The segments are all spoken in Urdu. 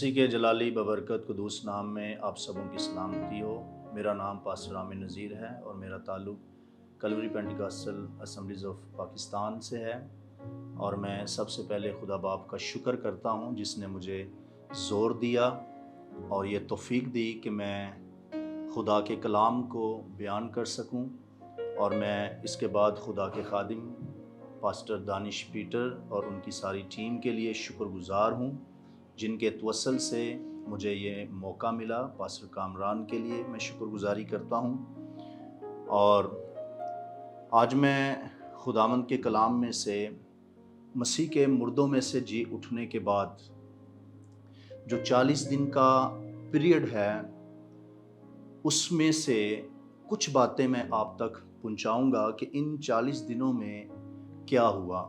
مسیح کے جلالی ببرکت قدوس نام میں آپ سبوں کی سلامتی ہو۔ میرا نام پاسٹر عامر نذیر ہے اور میرا تعلق کلوری پینٹیکاسٹل اسمبلیز آف پاکستان سے ہے، اور میں سب سے پہلے خدا باپ کا شکر کرتا ہوں جس نے مجھے زور دیا اور یہ توفیق دی کہ میں خدا کے کلام کو بیان کر سکوں، اور میں اس کے بعد خدا کے خادم پاسٹر دانش پیٹر اور ان کی ساری ٹیم کے لیے شکر گزار ہوں جن کے توسل سے مجھے یہ موقع ملا۔ پاسٹر کامران کے لیے میں شکر گزاری کرتا ہوں۔ اور آج میں خداوند کے کلام میں سے مسیح کے مردوں میں سے جی اٹھنے کے بعد جو 40 دن کا پیریڈ ہے اس میں سے کچھ باتیں میں آپ تک پہنچاؤں گا کہ ان 40 دنوں میں کیا ہوا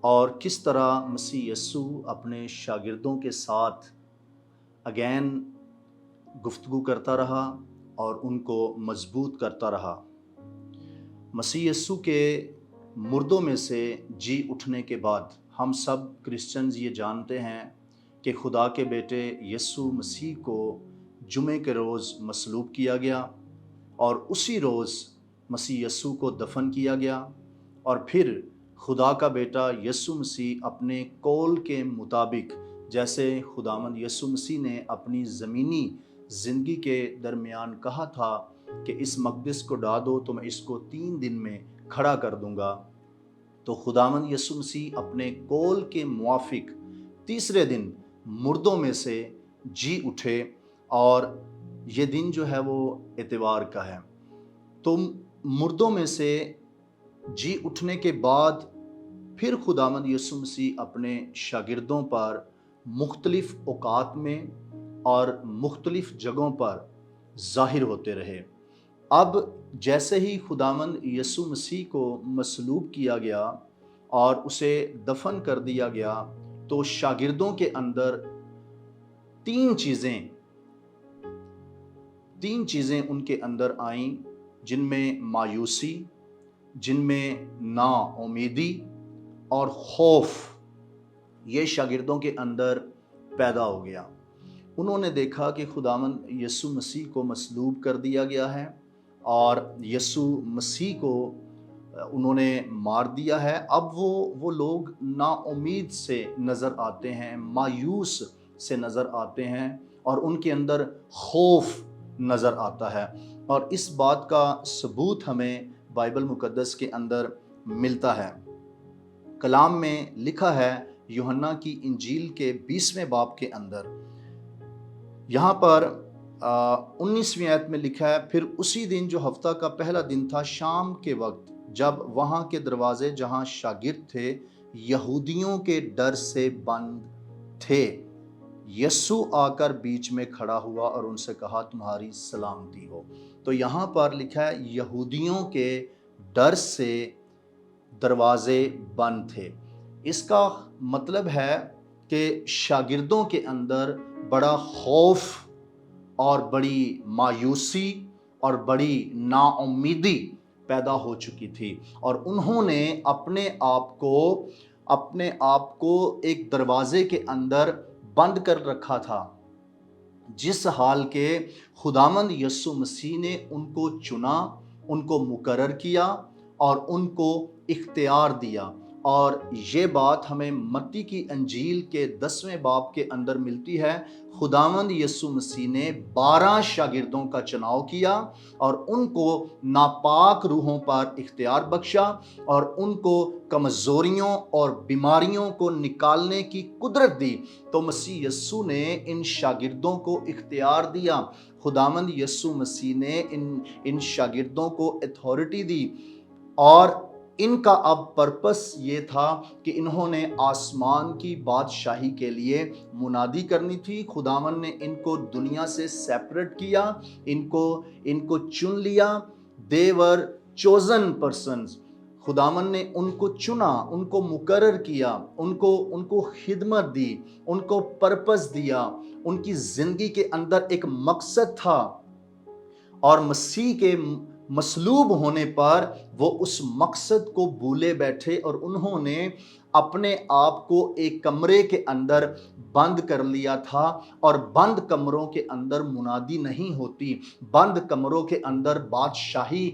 اور کس طرح مسیح یسوع اپنے شاگردوں کے ساتھ اگین گفتگو کرتا رہا اور ان کو مضبوط کرتا رہا۔ مسیح یسوع کے مردوں میں سے جی اٹھنے کے بعد ہم سب کرسچنز یہ جانتے ہیں کہ خدا کے بیٹے یسوع مسیح کو جمعے کے روز مصلوب کیا گیا اور اسی روز مسیح یسوع کو دفن کیا گیا، اور پھر خدا کا بیٹا یسوع مسیح اپنے قول کے مطابق، جیسے خداوند یسوع مسیح نے اپنی زمینی زندگی کے درمیان کہا تھا کہ اس مقدس کو ڈھا دو تو میں اس کو 3 دن میں کھڑا کر دوں گا، تو خداوند یسوع مسیح اپنے قول کے موافق تیسرے دن مردوں میں سے جی اٹھے، اور یہ دن جو ہے وہ اتوار کا ہے۔ تو مردوں میں سے جی اٹھنے کے بعد پھر خداوند یسوع مسیح اپنے شاگردوں پر مختلف اوقات میں اور مختلف جگہوں پر ظاہر ہوتے رہے۔ اب جیسے ہی خداوند یسوع مسیح کو مصلوب کیا گیا اور اسے دفن کر دیا گیا تو شاگردوں کے اندر تین چیزیں ان کے اندر آئیں، جن میں مایوسی، جن میں نا امیدی اور خوف یہ شاگردوں کے اندر پیدا ہو گیا۔ انہوں نے دیکھا کہ خداوند یسوع مسیح کو مصلوب کر دیا گیا ہے اور یسوع مسیح کو انہوں نے مار دیا ہے۔ اب وہ لوگ نا امید سے نظر آتے ہیں، مایوس سے نظر آتے ہیں، اور ان کے اندر خوف نظر آتا ہے، اور اس بات کا ثبوت ہمیں بائبل مقدس کے اندر ملتا ہے۔ کلام میں لکھا ہے یوحنا کی انجیل کے 20ویں باب کے اندر، یہاں پر 19ویں آیت میں لکھا ہے، پھر اسی دن جو ہفتہ کا پہلا دن تھا، شام کے وقت جب وہاں کے دروازے جہاں شاگرد تھے یہودیوں کے ڈر سے بند تھے، یسوع آ کر بیچ میں کھڑا ہوا اور ان سے کہا تمہاری سلامتی ہو۔ تو یہاں پر لکھا ہے یہودیوں کے ڈر سے دروازے بند تھے۔ اس کا مطلب ہے کہ شاگردوں کے اندر بڑا خوف اور بڑی مایوسی اور بڑی نا امیدی پیدا ہو چکی تھی، اور انہوں نے اپنے آپ کو ایک دروازے کے اندر بند کر رکھا تھا، جس حال کے خداوند یسوع مسیح نے ان کو چنا، ان کو مقرر کیا اور ان کو اختیار دیا۔ اور یہ بات ہمیں متی کی انجیل کے 10ویں باب کے اندر ملتی ہے۔ خداوند یسوع مسیح نے 12 شاگردوں کا چناؤ کیا اور ان کو ناپاک روحوں پر اختیار بخشا اور ان کو کمزوریوں اور بیماریوں کو نکالنے کی قدرت دی۔ تو مسیح یسوع نے ان شاگردوں کو اختیار دیا، خداوند یسوع مسیح نے ان شاگردوں کو اتھارٹی دی، اور ان کا اب پرپس یہ تھا کہ انہوں نے آسمان کی بادشاہی کے لیے منادی کرنی تھی۔ خداوند نے ان کو دنیا سے سیپریٹ کیا، ان کو چن لیا۔ they were chosen persons۔ خداوند نے ان کو چنا، ان کو مقرر کیا، ان کو خدمت دی، ان کو پرپس دیا، ان کی زندگی کے اندر ایک مقصد تھا، اور مسیح کے مصلوب ہونے پر وہ اس مقصد کو بھولے بیٹھے اور انہوں نے اپنے آپ کو ایک کمرے کے اندر بند کر لیا تھا، اور بند کمروں کے اندر منادی نہیں ہوتی، بند کمروں کے اندر بادشاہی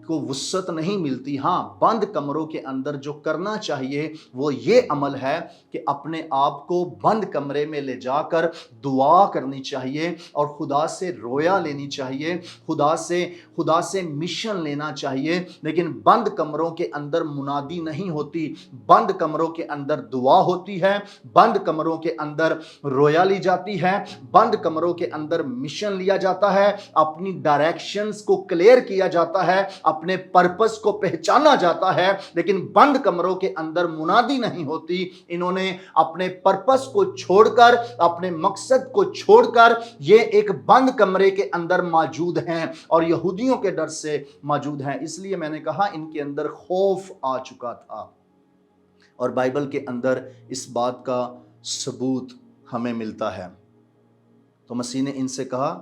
کو وسعت نہیں ملتی۔ ہاں، بند کمروں کے اندر جو کرنا چاہیے وہ یہ عمل ہے کہ اپنے آپ کو بند کمرے میں لے جا کر دعا کرنی چاہیے اور خدا سے رویا لینی چاہیے، خدا سے مشن لینا چاہیے۔ لیکن بند کمروں کے اندر منادی نہیں ہوتی، بند کمروں کے اندر دعا ہوتی ہے، بند کمروں کے اندر رویا لی جاتی ہے، بند کمروں کے اندر مشن لیا جاتا ہے، اپنی ڈائریکشنز کو کلیئر کیا جاتا ہے، اپنے پرپس کو پہچانا جاتا ہے، لیکن بند کمروں کے اندر منادی نہیں ہوتی۔ انہوں نے اپنے پرپس کو چھوڑ کر، اپنے مقصد کو چھوڑ کر یہ ایک بند کمرے کے اندر موجود ہیں اور یہودیوں کے ڈر سے موجود ہیں۔ اس لیے میں نے کہا ان کے اندر خوف آ چکا تھا، اور بائبل کے اندر اس بات کا ثبوت ہمیں ملتا ہے۔ تو مسیح نے ان سے کہا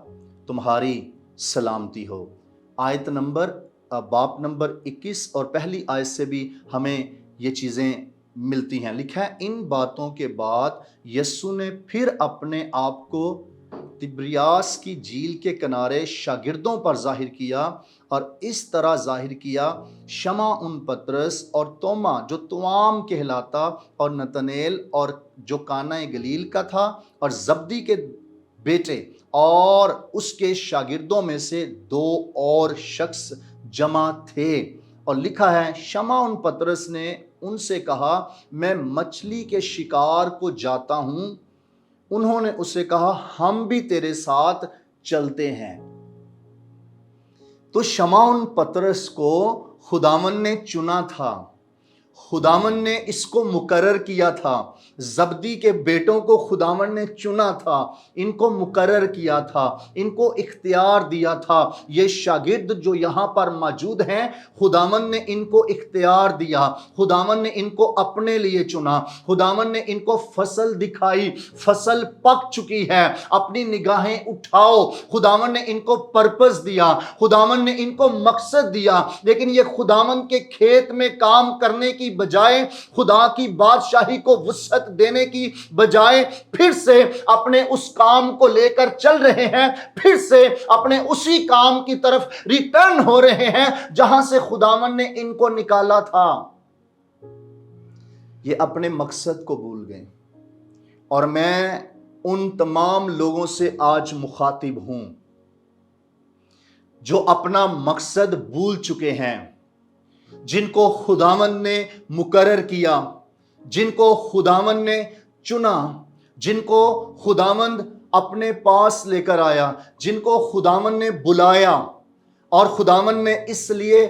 تمہاری سلامتی ہو۔ آیت نمبر باب نمبر 21 اور پہلی آیت سے بھی ہمیں یہ چیزیں ملتی ہیں۔ لکھا ہے ان باتوں کے بعد یسوع نے پھر اپنے آپ کو تبریاس کی جھیل کے کنارے شاگردوں پر ظاہر کیا، اور اس طرح ظاہر کیا شمعون پطرس اور توما جو توام کہلاتا، اور نتنیل اور جو کانا گلیل کا تھا، اور زبدی کے بیٹے، اور اس کے شاگردوں میں سے 2 اور شخص جمع تھے۔ اور لکھا ہے شمعون پطرس نے ان سے کہا میں مچھلی کے شکار کو جاتا ہوں۔ انہوں نے اسے کہا ہم بھی تیرے ساتھ چلتے ہیں۔ تو شمعون پطرس کو خداوند نے چنا تھا، خداوند نے اس کو مقرر کیا تھا، زبدی کے بیٹوں کو خداوند نے چنا تھا، ان کو مقرر کیا تھا، ان کو اختیار دیا تھا۔ یہ شاگرد جو یہاں پر موجود ہیں، خداوند نے ان کو اختیار دیا، خداوند نے ان کو اپنے لیے چنا، خداوند نے ان کو فصل دکھائی، فصل پک چکی ہے، اپنی نگاہیں اٹھاؤ۔ خداوند نے ان کو پرپس دیا، خداوند نے ان کو مقصد دیا، لیکن یہ خداوند کے کھیت میں کام کرنے کی بجائے، خدا کی بادشاہی کو وسعت دینے کی بجائے، پھر سے اپنے اس کام کو لے کر چل رہے ہیں، پھر سے اپنے اسی کام کی طرف ریٹرن ہو رہے ہیں جہاں سے خداوند نے ان کو نکالا تھا۔ یہ اپنے مقصد کو بھول گئے، اور میں ان تمام لوگوں سے آج مخاطب ہوں جو اپنا مقصد بھول چکے ہیں، جن کو خداوند نے مقرر کیا، جن کو خداوند نے چنا، جن کو خداوند اپنے پاس لے کر آیا، جن کو خداوند نے بلایا، اور خداوند نے اس لیے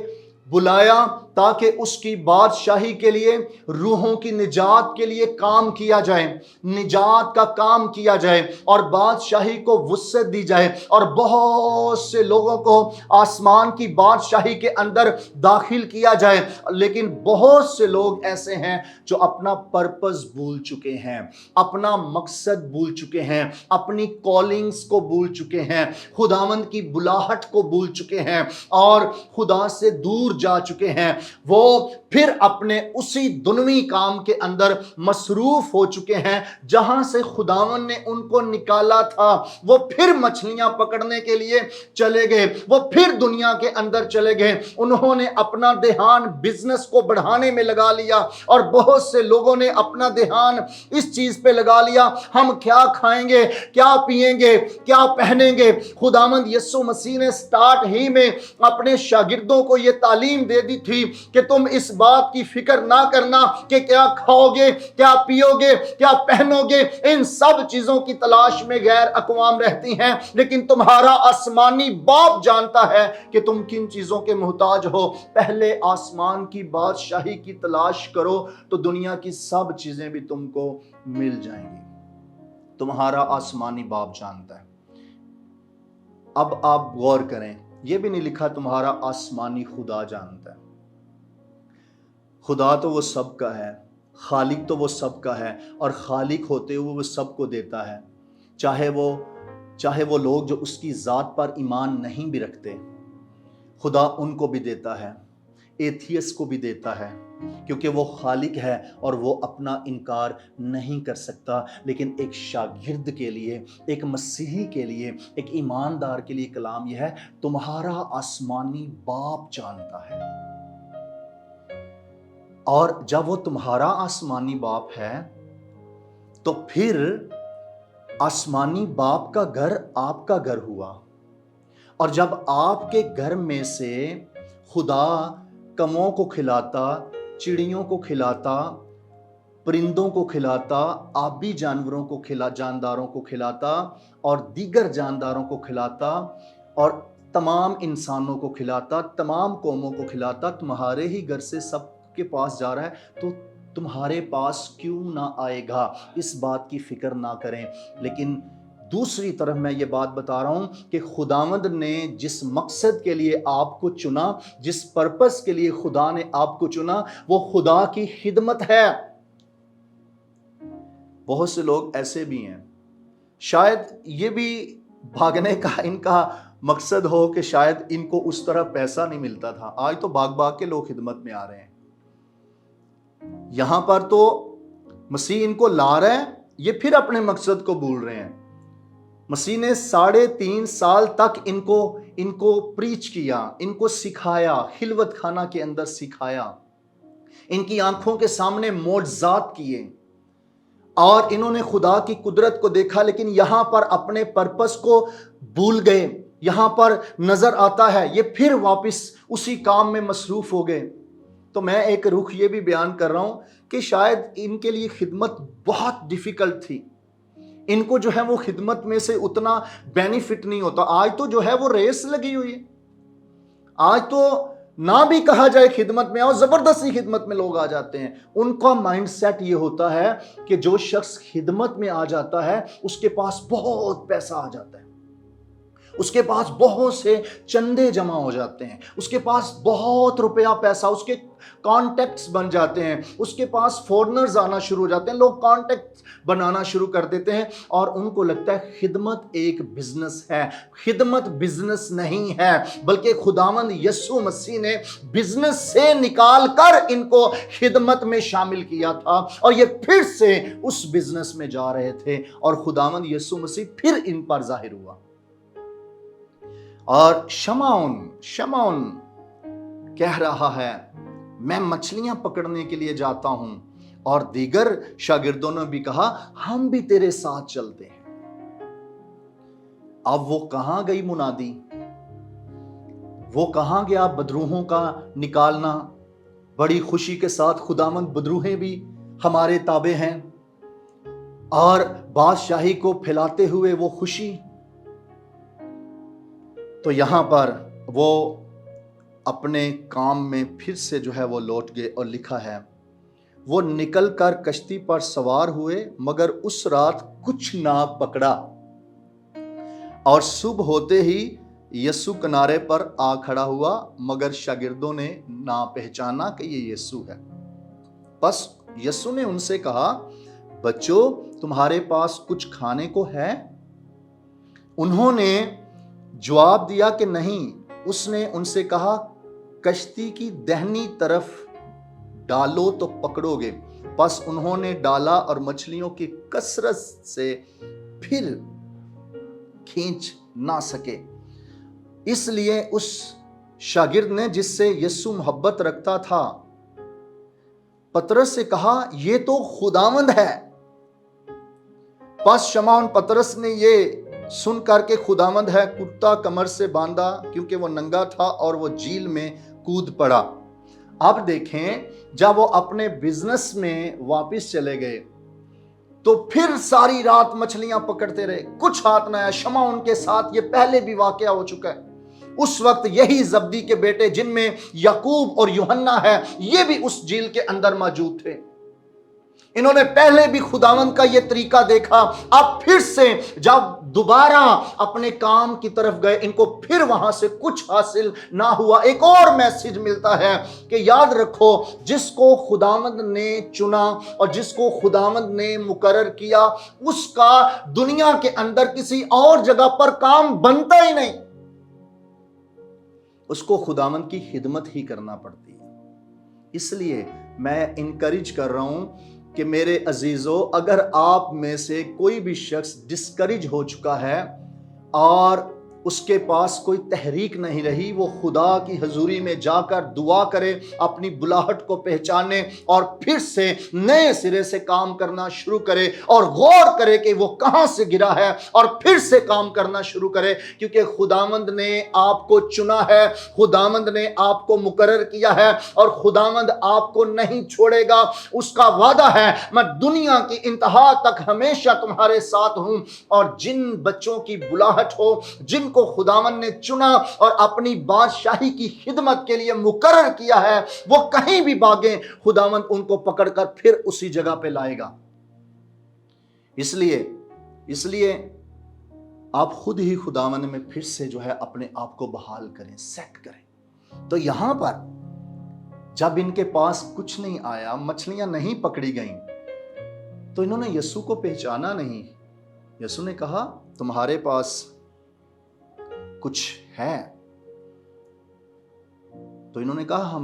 بلایا تاکہ اس کی بادشاہی کے لیے، روحوں کی نجات کے لیے کام کیا جائے، نجات کا کام کیا جائے، اور بادشاہی کو وسعت دی جائے، اور بہت سے لوگوں کو آسمان کی بادشاہی کے اندر داخل کیا جائے۔ لیکن بہت سے لوگ ایسے ہیں جو اپنا پرپس بھول چکے ہیں، اپنا مقصد بھول چکے ہیں، اپنی کالنگز کو بھول چکے ہیں، خداوند کی بلاہٹ کو بھول چکے ہیں، اور خدا سے دور جا چکے ہیں۔ وہ پھر اپنے اسی دنوی کام کے اندر مصروف ہو چکے ہیں جہاں سے خداوند نے ان کو نکالا تھا۔ وہ پھر مچھلیاں پکڑنے کے لیے چلے گئے، وہ پھر دنیا کے اندر چلے گئے، انہوں نے اپنا دھیان بزنس کو بڑھانے میں لگا لیا، اور بہت سے لوگوں نے اپنا دھیان اس چیز پہ لگا لیا ہم کیا کھائیں گے، کیا پیئیں گے، کیا پہنیں گے۔ خداوند یسوع مسیح نے سٹارٹ ہی میں اپنے شاگردوں کو یہ تعلیم دے دی تھی کہ تم اس بات کی فکر نہ کرنا کہ کیا کھاؤ گے، کیا پیو گے، کیا پہنو گے۔ ان سب چیزوں کی تلاش میں غیر اقوام رہتی ہیں، لیکن تمہارا آسمانی باپ جانتا ہے کہ تم کن چیزوں کے محتاج ہو۔ پہلے آسمان کی بادشاہی کی تلاش کرو تو دنیا کی سب چیزیں بھی تم کو مل جائیں گی۔ تمہارا آسمانی باپ جانتا ہے۔ اب آپ غور کریں، یہ بھی نہیں لکھا تمہارا آسمانی خدا جانتا ہے۔ خدا تو وہ سب کا ہے، خالق تو وہ سب کا ہے، اور خالق ہوتے ہوئے وہ سب کو دیتا ہے، چاہے وہ لوگ جو اس کی ذات پر ایمان نہیں بھی رکھتے۔ خدا ان کو بھی دیتا ہے، ایتھیس کو بھی دیتا ہے، کیونکہ وہ خالق ہے اور وہ اپنا انکار نہیں کر سکتا۔ لیکن ایک شاگرد کے لیے، ایک مسیحی کے لیے، ایک ایماندار کے لیے کلام یہ ہے، تمہارا آسمانی باپ جانتا ہے۔ اور جب وہ تمہارا آسمانی باپ ہے تو پھر آسمانی باپ کا گھر آپ کا گھر ہوا، اور جب آپ کے گھر میں سے خدا کموں کو کھلاتا، چڑیوں کو کھلاتا، پرندوں کو کھلاتا، آبی جانوروں کو جانداروں کو کھلاتا اور دیگر جانداروں کو کھلاتا اور تمام انسانوں کو کھلاتا، تمام قوموں کو کھلاتا، تمہارے ہی گھر سے سب کے پاس جا رہا ہے تو تمہارے پاس کیوں نہ آئے گا؟ اس بات کی فکر نہ کریں۔ لیکن دوسری طرف میں یہ بات بتا رہا ہوں کہ خداوند نے جس مقصد کے لیے آپ کو چنا، جس پرپس کے لیے خدا نے آپ کو چنا، وہ خدا کی خدمت ہے۔ بہت سے لوگ ایسے بھی ہیں، شاید یہ بھی بھاگنے کا ان کا مقصد ہو کہ شاید ان کو اس طرح پیسہ نہیں ملتا تھا، آج تو بھاگ بھاگ کے لوگ خدمت میں آ رہے ہیں۔ یہاں پر تو مسیح ان کو لا رہے ہیں، یہ پھر اپنے مقصد کو بھول رہے ہیں۔ مسیح نے 3.5 سال تک ان کو پریچ کیا، ان کو سکھایا، خلوت خانہ کے اندر سکھایا، ان کی آنکھوں کے سامنے معجزات کیے، اور انہوں نے خدا کی قدرت کو دیکھا، لیکن یہاں پر اپنے پرپس کو بھول گئے۔ یہاں پر نظر آتا ہے یہ پھر واپس اسی کام میں مصروف ہو گئے۔ تو میں ایک رخ یہ بھی بیان کر رہا ہوں کہ شاید ان کے لیے خدمت بہت ڈیفیکلٹ تھی، ان کو جو ہے وہ خدمت میں سے اتنا بینیفٹ نہیں ہوتا۔ آج تو جو ہے وہ ریس لگی ہوئی ہے، آج تو نہ بھی کہا جائے خدمت میں آؤ، زبردستی خدمت میں لوگ آ جاتے ہیں۔ ان کا مائنڈ سیٹ یہ ہوتا ہے کہ جو شخص خدمت میں آ جاتا ہے اس کے پاس بہت پیسہ آ جاتا ہے، اس کے پاس بہت سے چندے جمع ہو جاتے ہیں، اس کے پاس بہت روپیہ پیسہ، اس کے کانٹیکٹس بن جاتے ہیں، اس کے پاس فورنرز آنا شروع ہو جاتے ہیں، لوگ کانٹیکٹ بنانا شروع کر دیتے ہیں، اور ان کو لگتا ہے خدمت ایک بزنس ہے۔ خدمت بزنس نہیں ہے، بلکہ خداوند یسوع مسیح نے بزنس سے نکال کر ان کو خدمت میں شامل کیا تھا، اور یہ پھر سے اس بزنس میں جا رہے تھے، اور خداوند یسوع مسیح پھر ان پر ظاہر ہوا۔ اور شمعون کہہ رہا ہے میں مچھلیاں پکڑنے کے لیے جاتا ہوں، اور دیگر شاگردوں نے بھی کہا ہم بھی تیرے ساتھ چلتے ہیں۔ اب وہ کہاں گئی منادی، وہ کہاں گیا بدروحوں کا نکالنا؟ بڑی خوشی کے ساتھ خداوند بدروہیں بھی ہمارے تابع ہیں، اور بادشاہی کو پھیلاتے ہوئے وہ خوشی۔ تو یہاں پر وہ اپنے کام میں پھر سے جو ہے وہ لوٹ گئے، اور لکھا ہے وہ نکل کر کشتی پر سوار ہوئے، مگر اس رات کچھ نہ پکڑا، اور صبح ہوتے ہی یسوع کنارے پر آ کھڑا ہوا، مگر شاگردوں نے نہ پہچانا کہ یہ یسوع ہے۔ پس یسوع نے ان سے کہا بچوں تمہارے پاس کچھ کھانے کو ہے؟ انہوں نے جواب دیا کہ نہیں۔ اس نے ان سے کہا کشتی کی دہنی طرف ڈالو تو پکڑو گے۔ پس انہوں نے ڈالا، اور مچھلیوں کی کثرت سے پھر کھینچ نہ سکے۔ اس لیے اس شاگرد نے جس سے یسوع محبت رکھتا تھا پترس سے کہا یہ تو خداوند ہے۔ پس شمعون پترس نے یہ سن کر کے خداوند ہے کرتا کمر سے باندھا، کیونکہ وہ ننگا تھا، اور وہ جھیل میں کود پڑا۔ اب دیکھیں جب وہ اپنے بزنس میں واپس چلے گئے تو پھر ساری رات مچھلیاں پکڑتے رہے، کچھ ہاتھ نہ آیا۔ شمعون کے ساتھ یہ پہلے بھی واقعہ ہو چکا ہے۔ اس وقت یہی زبدی کے بیٹے جن میں یعقوب اور یوحنا ہے، یہ بھی اس جھیل کے اندر موجود تھے۔ انہوں نے پہلے بھی خداوند کا یہ طریقہ دیکھا، اب پھر سے جب دوبارہ اپنے کام کی طرف گئے، ان کو پھر وہاں سے کچھ حاصل نہ ہوا۔ ایک اور میسج ملتا ہے کہ یاد رکھو جس کو خداوند نے چنا اور جس کو خداوند نے مقرر کیا، اس کا دنیا کے اندر کسی اور جگہ پر کام بنتا ہی نہیں۔ اس کو خداوند کی خدمت ہی کرنا پڑتی ہے۔ اس لیے میں انکریج کر رہا ہوں کہ میرے عزیزو، اگر آپ میں سے کوئی بھی شخص ڈسکریج ہو چکا ہے اور اس کے پاس کوئی تحریک نہیں رہی، وہ خدا کی حضوری میں جا کر دعا کرے، اپنی بلاہٹ کو پہچانے اور پھر سے نئے سرے سے کام کرنا شروع کرے اور غور کرے کہ وہ کہاں سے گرا ہے اور پھر سے کام کرنا شروع کرے، کیونکہ خداوند نے آپ کو چنا ہے، خداوند نے آپ کو مقرر کیا ہے اور خداوند آپ کو نہیں چھوڑے گا۔ اس کا وعدہ ہے، میں دنیا کی انتہا تک ہمیشہ تمہارے ساتھ ہوں۔ اور جن بچوں کی بلاہٹ ہو، جن کو خداوند نے چنا اور اپنی بادشاہی کی خدمت کے لیے مقرر کیا ہے، وہ کہیں بھی بھاگیں، خداوند ان کو پکڑ کر پھر اسی جگہ پہ لائے گا۔ اس لیے آپ خود ہی خداوند میں پھر سے جو ہے اپنے آپ کو بحال کریں، سیٹ کریں۔ تو یہاں پر جب ان کے پاس کچھ نہیں آیا، مچھلیاں نہیں پکڑی گئیں، تو انہوں نے یسوع کو پہچانا نہیں۔ یسوع نے کہا تمہارے پاس کچھ ہے؟ تو انہوں نے کہا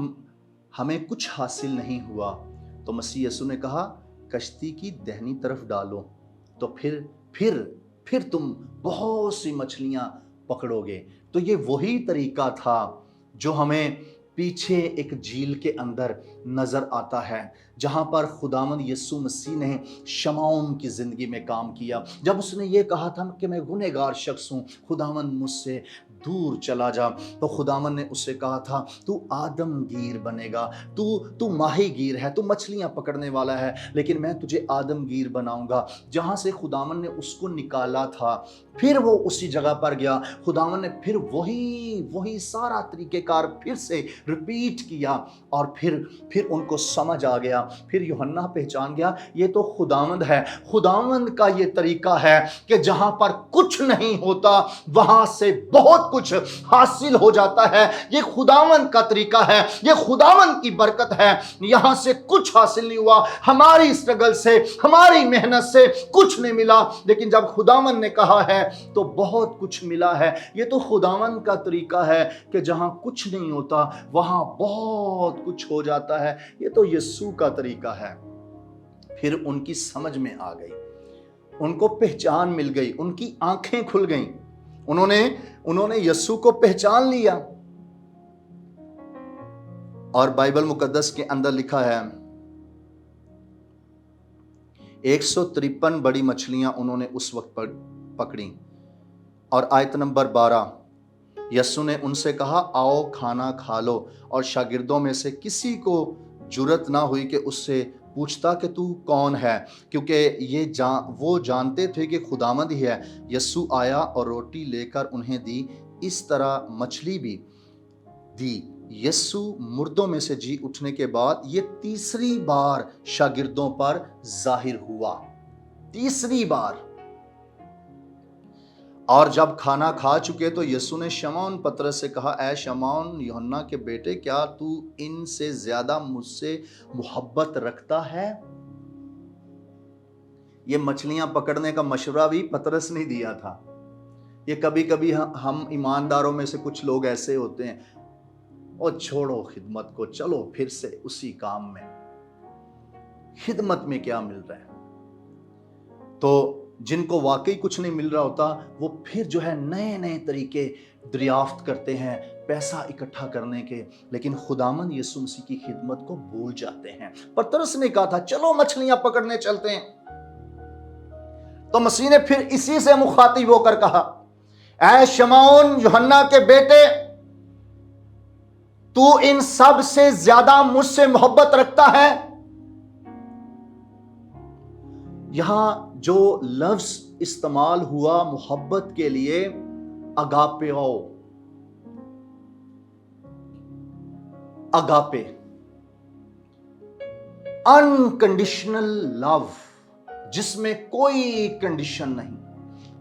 ہمیں کچھ حاصل نہیں ہوا۔ تو مسیح یسوع نے کہا کشتی کی دہنی طرف ڈالو، تو پھر تم بہت سی مچھلیاں پکڑو گے۔ تو یہ وہی طریقہ تھا جو ہمیں پیچھے ایک جھیل کے اندر نظر آتا ہے، جہاں پر خداوند یسوع مسیح نے شمعون کی زندگی میں کام کیا۔ جب اس نے یہ کہا تھا کہ میں گنہگار شخص ہوں، خداوند مجھ سے دور چلا جا، تو خداوند نے اس سے کہا تھا تو آدم گیر بنے گا، تو ماہی گیر ہے، تو مچھلیاں پکڑنے والا ہے، لیکن میں تجھے آدم گیر بناؤں گا۔ جہاں سے خداوند نے اس کو نکالا تھا، پھر وہ اسی جگہ پر گیا، خداوند نے پھر وہی سارا طریقہ کار پھر سے ریپیٹ کیا، اور پھر ان کو سمجھ آ گیا، پھر یوحنا پہچان گیا یہ تو خداوند ہے۔ خداوند کا یہ طریقہ ہے کہ جہاں پر کچھ نہیں ہوتا وہاں سے بہت کچھ حاصل ہو جاتا ہے۔ یہ خداوند کا طریقہ ہے، یہ خداوند کی برکت ہے۔ یہاں سے کچھ حاصل نہیں ہوا، ہماری اسٹرگل سے، ہماری محنت سے کچھ نہیں ملا، لیکن جب خداوند نے کہا ہے تو بہت کچھ ملا ہے۔ یہ تو خداوند کا طریقہ ہے کہ جہاں کچھ نہیں ہوتا وہاں بہت کچھ ہو جاتا ہے۔ یہ تو یسوع کا طریقہ ہے۔ پھر ان کی سمجھ میں آ گئی، ان کو پہچان مل گئی، ان کی آنکھیں کھل گئیں، انہوں نے یسوع کو پہچان لیا۔ اور بائبل مقدس کے اندر لکھا ہے 153 بڑی مچھلیاں انہوں نے اس وقت پکڑیں۔ اور آیت نمبر 12، یسوع نے ان سے کہا آؤ کھانا کھا لو۔ اور شاگردوں میں سے کسی کو جرت نہ ہوئی کہ اس سے پوچھتا کہ تو کون ہے، کیونکہ وہ جانتے تھے کہ خداوند ہی ہے۔ یسوع آیا اور روٹی لے کر انہیں دی، اس طرح مچھلی بھی دی۔ یسوع مردوں میں سے جی اٹھنے کے بعد یہ تیسری بار شاگردوں پر ظاہر ہوا، تیسری بار۔ اور جب کھانا کھا چکے تو یسوع نے شمعون پطرس سے کہا اے شمعون یوحنا کے بیٹے، کیا تو ان سے زیادہ مجھ سے محبت رکھتا ہے؟ یہ مچھلیاں پکڑنے کا مشورہ بھی پطرس نے دیا تھا۔ یہ کبھی ہم ایمانداروں میں سے کچھ لوگ ایسے ہوتے ہیں، اور چھوڑو خدمت کو، چلو پھر سے اسی کام میں، خدمت میں کیا مل رہا ہے؟ تو جن کو واقعی کچھ نہیں مل رہا ہوتا وہ پھر جو ہے نئے طریقے دریافت کرتے ہیں پیسہ اکٹھا کرنے کے، لیکن خداوند یسوع مسیح کی خدمت کو بھول جاتے ہیں۔ پطرس نے کہا تھا چلو مچھلیاں پکڑنے چلتے ہیں، تو مسیح نے پھر اسی سے مخاطب ہو کر کہا اے شمعون یوحنا کے بیٹے، تو ان سب سے زیادہ مجھ سے محبت رکھتا ہے؟ یہاں جو لفظ استعمال ہوا محبت کے لیے اگاپے، انکنڈیشنل لو، جس میں کوئی کنڈیشن نہیں،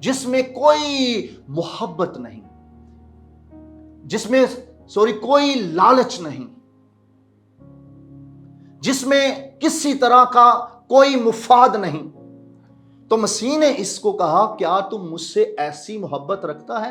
جس میں کوئی محبت نہیں، جس میں کوئی لالچ نہیں، جس میں کسی طرح کا کوئی مفاد نہیں۔ تو مسیح نے اس کو کہا کیا تم مجھ سے ایسی محبت رکھتا ہے؟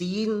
3